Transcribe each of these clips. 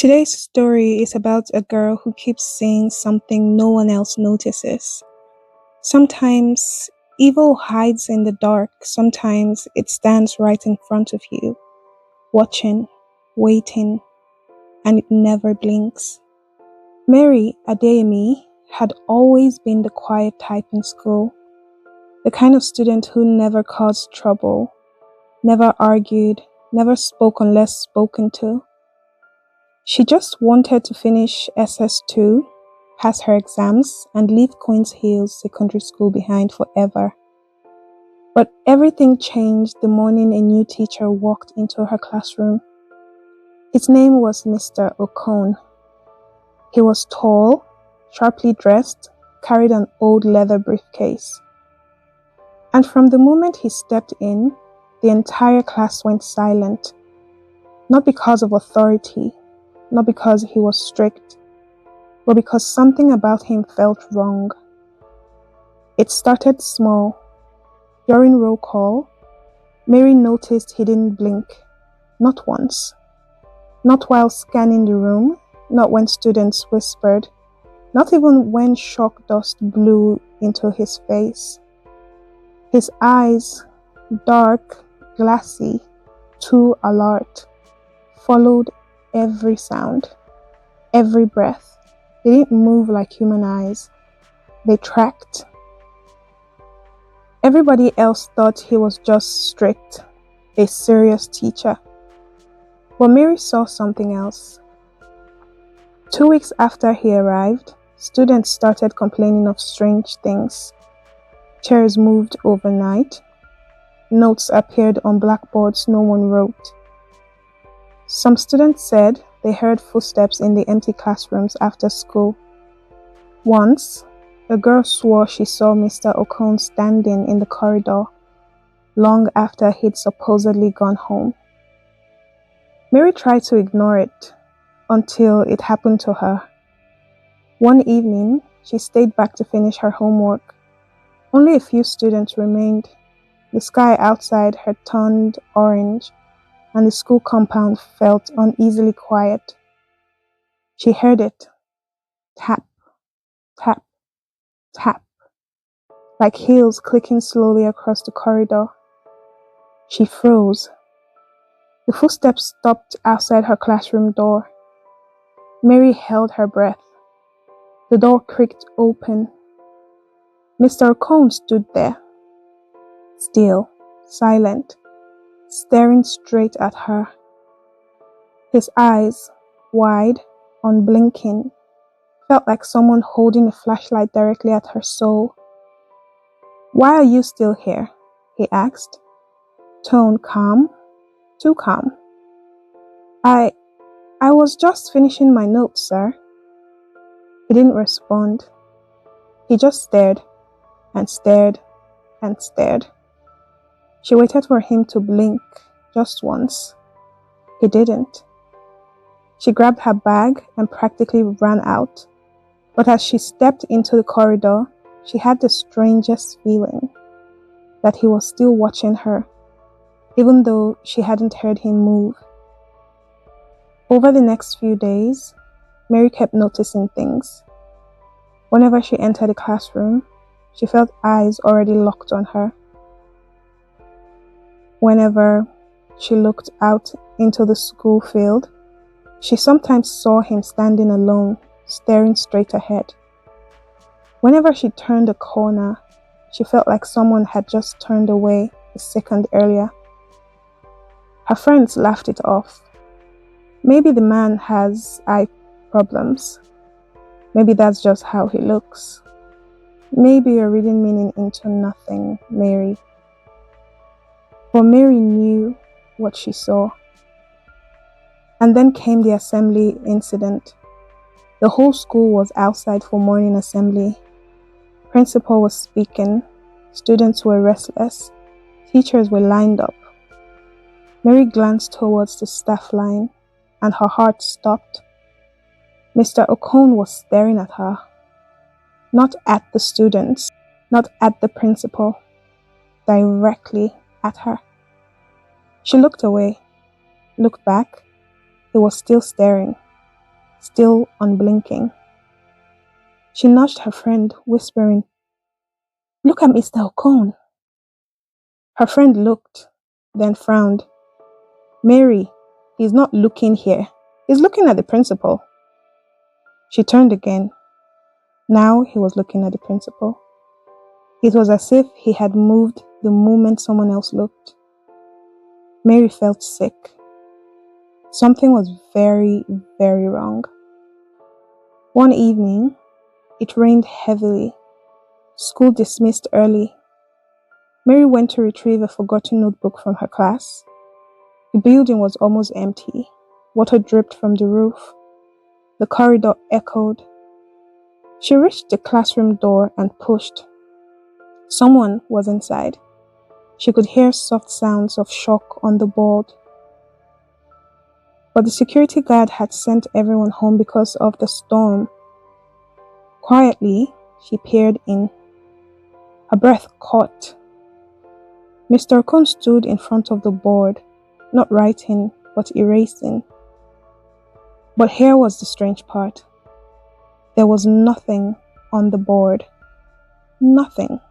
Today's story is about a girl who keeps seeing something no one else notices. Sometimes evil hides in the dark, sometimes it stands right in front of you, watching, waiting, and it never blinks. Mary Adeyemi had always been the quiet type in school, the kind of student who never caused trouble, never argued, never spoke unless spoken to. She just wanted to finish SS2, pass her exams, and leave Queen's Hills Secondary School behind forever. But everything changed the morning a new teacher walked into her classroom. His name was Mr. Okon. He was tall, sharply dressed, carried an old leather briefcase. And from the moment he stepped in, the entire class went silent. Not because of authority, not because he was strict, but because something about him felt wrong. It started small. During roll call, Mary noticed he didn't blink, not once. Not while scanning the room, not when students whispered, not even when chalk dust blew into his face. His eyes, dark, glassy, too alert, followed every sound, every breath. They didn't move like human eyes. They tracked. Everybody else thought he was just strict, a serious teacher. But Mary saw something else. 2 weeks after he arrived, students started complaining of strange things. Chairs moved overnight. Notes appeared on blackboards no one wrote. Some students said they heard footsteps in the empty classrooms after school. Once, a girl swore she saw Mr. Okon standing in the corridor long after he'd supposedly gone home. Mary tried to ignore it until it happened to her. One evening, she stayed back to finish her homework. Only a few students remained. The sky outside had turned orange, and the school compound felt uneasily quiet. She heard it. Tap, tap, tap, like heels clicking slowly across the corridor. She froze. The footsteps stopped outside her classroom door. Mary held her breath. The door creaked open. Mr. Cone stood there, still, silent, staring straight at her. His eyes, wide, unblinking, felt like someone holding a flashlight directly at her soul. "Why are you still here?" he asked, tone calm, too calm. I was just finishing my notes, sir." He didn't respond. He just stared and stared and stared. She waited for him to blink just once. He didn't. She grabbed her bag and practically ran out. But as she stepped into the corridor, she had the strangest feeling that he was still watching her, even though she hadn't heard him move. Over the next few days, Mary kept noticing things. Whenever she entered the classroom, she felt eyes already locked on her. Whenever she looked out into the school field, she sometimes saw him standing alone, staring straight ahead. Whenever she turned a corner, she felt like someone had just turned away a second earlier. Her friends laughed it off. Maybe the man has eye problems. Maybe that's just how he looks. Maybe you're reading meaning into nothing, Mary. But Mary knew what she saw. And then came the assembly incident. The whole school was outside for morning assembly. Principal was speaking. Students were restless. Teachers were lined up. Mary glanced towards the staff line, and her heart stopped. Mr. Okon was staring at her. Not at the students, not at the principal, directly at her. She looked away, looked back. He was still staring. still unblinking. She nudged her friend, whispering, "Look at Mr. Ocon." Her friend looked, then frowned. "Mary, he's not looking here. He's looking at the principal." She turned again. Now he was looking at the principal. It was as if he had moved the moment someone else looked. Mary felt sick. Something was very, very wrong. One evening, it rained heavily. School dismissed early. Mary went to retrieve a forgotten notebook from her class. The building was almost empty. Water dripped from the roof. The corridor echoed. She reached the classroom door and pushed. Someone was inside. She could hear soft sounds of shock on the board. But the security guard had sent everyone home because of the storm. Quietly, she peered in. Her breath caught. Mr. Ocon stood in front of the board, not writing, but erasing. But here was the strange part. There was nothing on the board. Nothing.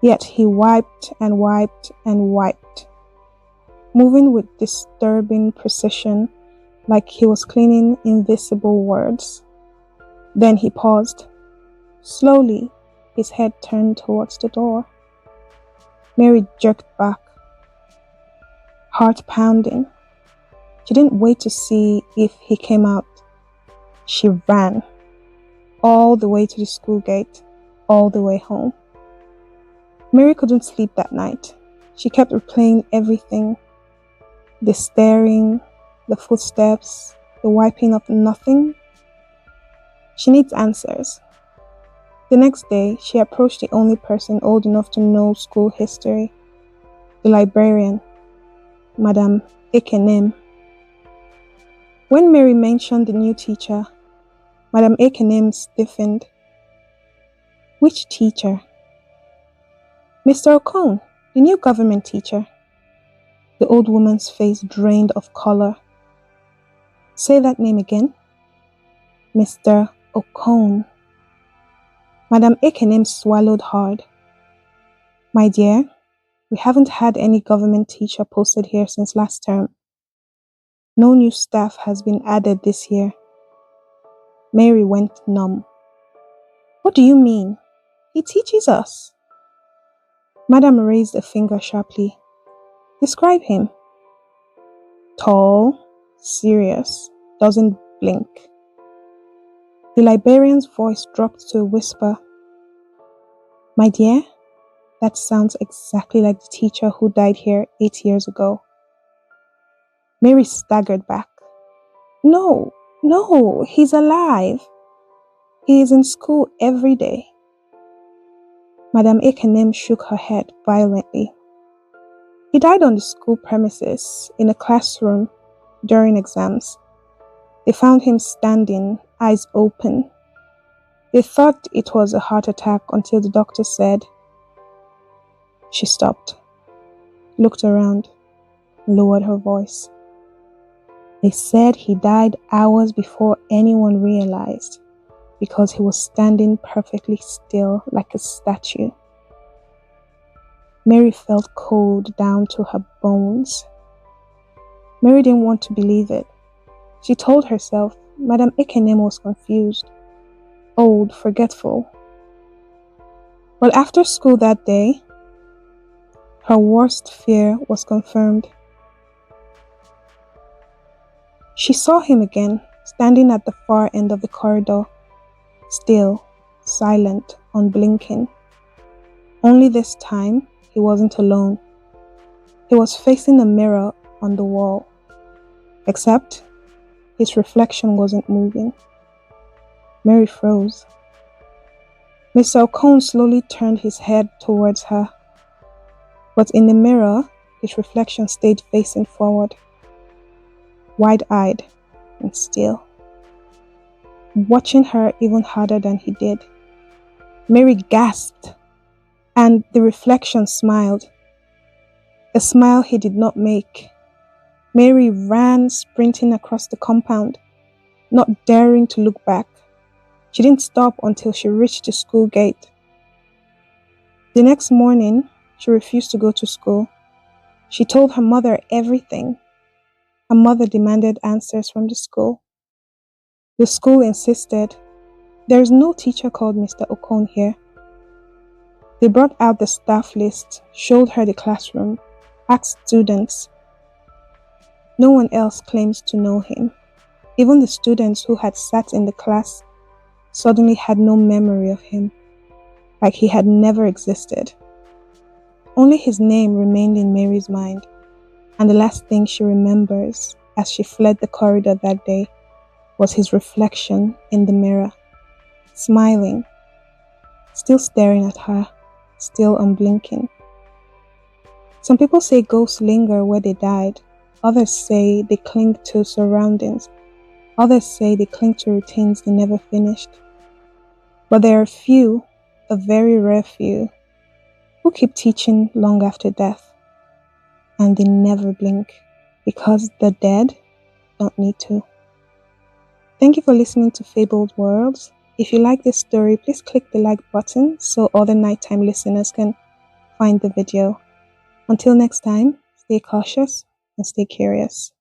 Yet he wiped and wiped and wiped, moving with disturbing precision, like he was cleaning invisible words. Then he paused. Slowly, his head turned towards the door. Mary jerked back, heart pounding. She didn't wait to see if he came out. She ran, all the way to the school gate, all the way home. Mary couldn't sleep that night. She kept replaying everything. The staring, the footsteps, the wiping of nothing. She needs answers. The next day, she approached the only person old enough to know school history, the librarian, Madame Ekenem. When Mary mentioned the new teacher, Madame Ekenem stiffened. "Which teacher?" "Mr. Ocon, the new government teacher." The old woman's face drained of color. "Say that name again." "Mr. Ocon." Madame Ekenem swallowed hard. "My dear, we haven't had any government teacher posted here since last term. No new staff has been added this year." Mary went numb. "What do you mean? He teaches us." Madame raised a finger sharply. "Describe him." "Tall, serious, doesn't blink." The librarian's voice dropped to a whisper. "My dear, that sounds exactly like the teacher who died here 8 years ago." Mary staggered back. No, he's alive. He is in school every day." Madame Ekenem shook her head violently. "He died on the school premises, in a classroom, during exams. They found him standing, eyes open. They thought it was a heart attack until the doctor said..." She stopped, looked around, lowered her voice. "They said he died hours before anyone realized, because he was standing perfectly still like a statue." Mary felt cold down to her bones. Mary didn't want to believe it. She told herself Madame Ekenem was confused, old, forgetful. But after school that day, her worst fear was confirmed. She saw him again, standing at the far end of the corridor, still, silent, unblinking. Only this time, he wasn't alone. He was facing a mirror on the wall, except his reflection wasn't moving. Mary froze. Mr. Ocon slowly turned his head towards her, but in the mirror, his reflection stayed facing forward, wide-eyed and still, watching her even harder than he did. Mary gasped, and the reflection smiled, a smile he did not make. Mary ran, sprinting across the compound. not daring to look back. She didn't stop until she reached the school gate. The next morning, she refused to go to school. She told her mother everything. Her mother demanded answers from the school. The school insisted, "There is no teacher called Mr. Okon here." They brought out the staff list, showed her the classroom, asked students. No one else claims to know him. Even the students who had sat in the class suddenly had no memory of him, like he had never existed. Only his name remained in Mary's mind, and the last thing she remembers as she fled the corridor that day was his reflection in the mirror, smiling, still staring at her, still unblinking. Some people say ghosts linger where they died. Others say they cling to surroundings. Others say they cling to routines they never finished. But there are a few, a very rare few, who keep teaching long after death. And they never blink, because the dead don't need to. Thank you for listening to Fabled Worlds. If you like this story, please click the like button so other nighttime listeners can find the video. Until next time, stay cautious and stay curious.